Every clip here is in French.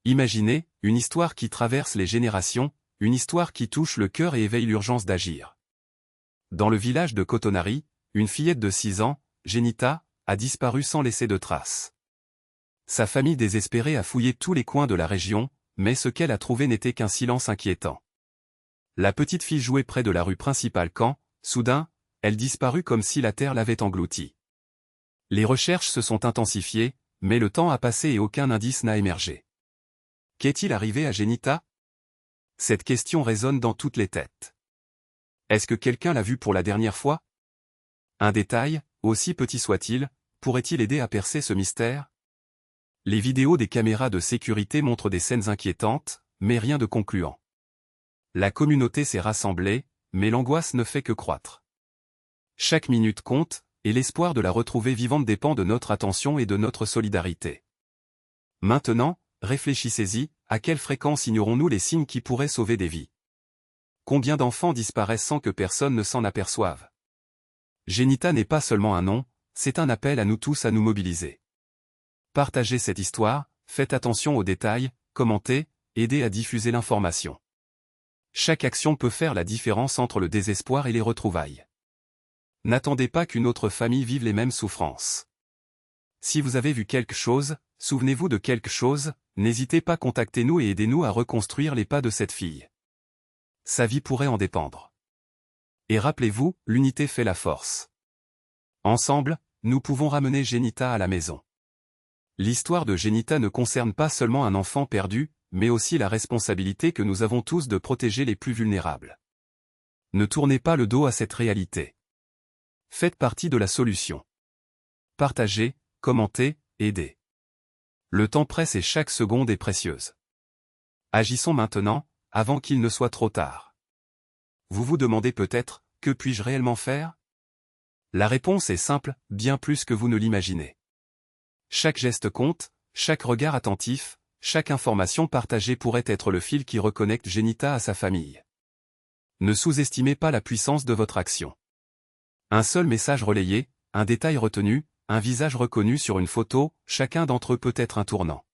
Imaginez, une histoire qui traverse les générations, une histoire qui touche le cœur et éveille l'urgence d'agir. Dans le village de Kotonari, une fillette de 6 ans, Genita, a disparu sans laisser de traces. Sa famille désespérée a fouillé tous les coins de la région, mais ce qu'elle a trouvé n'était qu'un silence inquiétant. La petite fille jouait près de la rue principale quand, soudain, elle disparut comme si la terre l'avait engloutie. Les recherches se sont intensifiées, mais le temps a passé et aucun indice n'a émergé. Qu'est-il arrivé à Genita? Cette question résonne dans toutes les têtes. Est-ce que quelqu'un l'a vue pour la dernière fois? Un détail, aussi petit soit-il, pourrait-il aider à percer ce mystère? Les vidéos des caméras de sécurité montrent des scènes inquiétantes, mais rien de concluant. La communauté s'est rassemblée, mais l'angoisse ne fait que croître. Chaque minute compte, et l'espoir de la retrouver vivante dépend de notre attention et de notre solidarité. Maintenant, réfléchissez-y, à quelle fréquence ignorons-nous les signes qui pourraient sauver des vies? Combien d'enfants disparaissent sans que personne ne s'en aperçoive? Genita n'est pas seulement un nom, c'est un appel à nous tous à nous mobiliser. Partagez cette histoire, faites attention aux détails, commentez, aidez à diffuser l'information. Chaque action peut faire la différence entre le désespoir et les retrouvailles. N'attendez pas qu'une autre famille vive les mêmes souffrances. Si vous avez vu quelque chose, souvenez-vous de quelque chose, n'hésitez pas, contactez-nous et aidez-nous à reconstruire les pas de cette fille. Sa vie pourrait en dépendre. Et rappelez-vous, l'unité fait la force. Ensemble, nous pouvons ramener Genita à la maison. L'histoire de Genita ne concerne pas seulement un enfant perdu, mais aussi la responsabilité que nous avons tous de protéger les plus vulnérables. Ne tournez pas le dos à cette réalité. Faites partie de la solution. Partagez, commentez, aidez. Le temps presse et chaque seconde est précieuse. Agissons maintenant, avant qu'il ne soit trop tard. Vous vous demandez peut-être, que puis-je réellement faire? La réponse est simple, bien plus que vous ne l'imaginez. Chaque geste compte, chaque regard attentif, chaque information partagée pourrait être le fil qui reconnecte Genita à sa famille. Ne sous-estimez pas la puissance de votre action. Un seul message relayé, un détail retenu, un visage reconnu sur une photo, chacun d'entre eux peut être un tournant.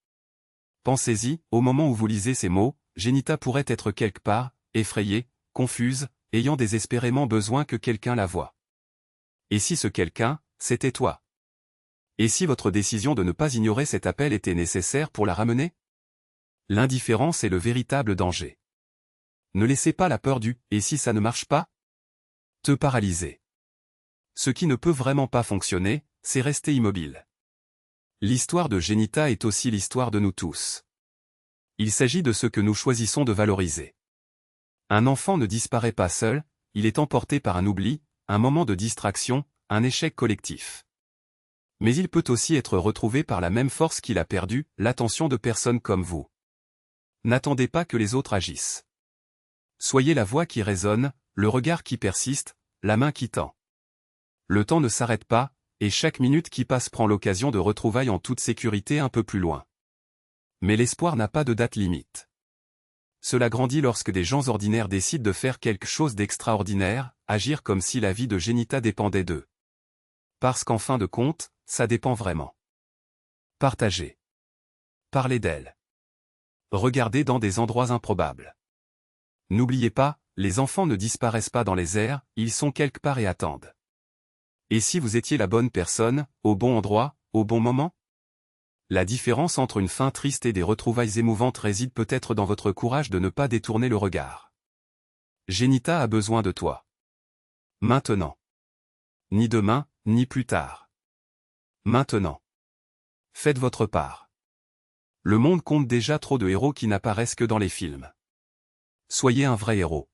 Pensez-y, au moment où vous lisez ces mots, Genita pourrait être quelque part, effrayée, confuse, ayant désespérément besoin que quelqu'un la voie. Et si ce quelqu'un, c'était toi? Et si votre décision de ne pas ignorer cet appel était nécessaire pour la ramener? L'indifférence est le véritable danger. Ne laissez pas la peur du « et si ça ne marche pas ?» te paralyser. Ce qui ne peut vraiment pas fonctionner, c'est rester immobile. L'histoire de Genita est aussi l'histoire de nous tous. Il s'agit de ce que nous choisissons de valoriser. Un enfant ne disparaît pas seul, il est emporté par un oubli, un moment de distraction, un échec collectif. Mais il peut aussi être retrouvé par la même force qu'il a perdu, l'attention de personnes comme vous. N'attendez pas que les autres agissent. Soyez la voix qui résonne, le regard qui persiste, la main qui tend. Le temps ne s'arrête pas, et chaque minute qui passe prend l'occasion de retrouvailles en toute sécurité un peu plus loin. Mais l'espoir n'a pas de date limite. Cela grandit lorsque des gens ordinaires décident de faire quelque chose d'extraordinaire, agir comme si la vie de Genita dépendait d'eux. Parce qu'en fin de compte, ça dépend vraiment. Partagez. Parlez d'elle. Regardez dans des endroits improbables. N'oubliez pas, les enfants ne disparaissent pas dans les airs, ils sont quelque part et attendent. Et si vous étiez la bonne personne, au bon endroit, au bon moment? La différence entre une fin triste et des retrouvailles émouvantes réside peut-être dans votre courage de ne pas détourner le regard. Genita a besoin de toi. Maintenant. Ni demain, ni plus tard. Maintenant. Faites votre part. Le monde compte déjà trop de héros qui n'apparaissent que dans les films. Soyez un vrai héros.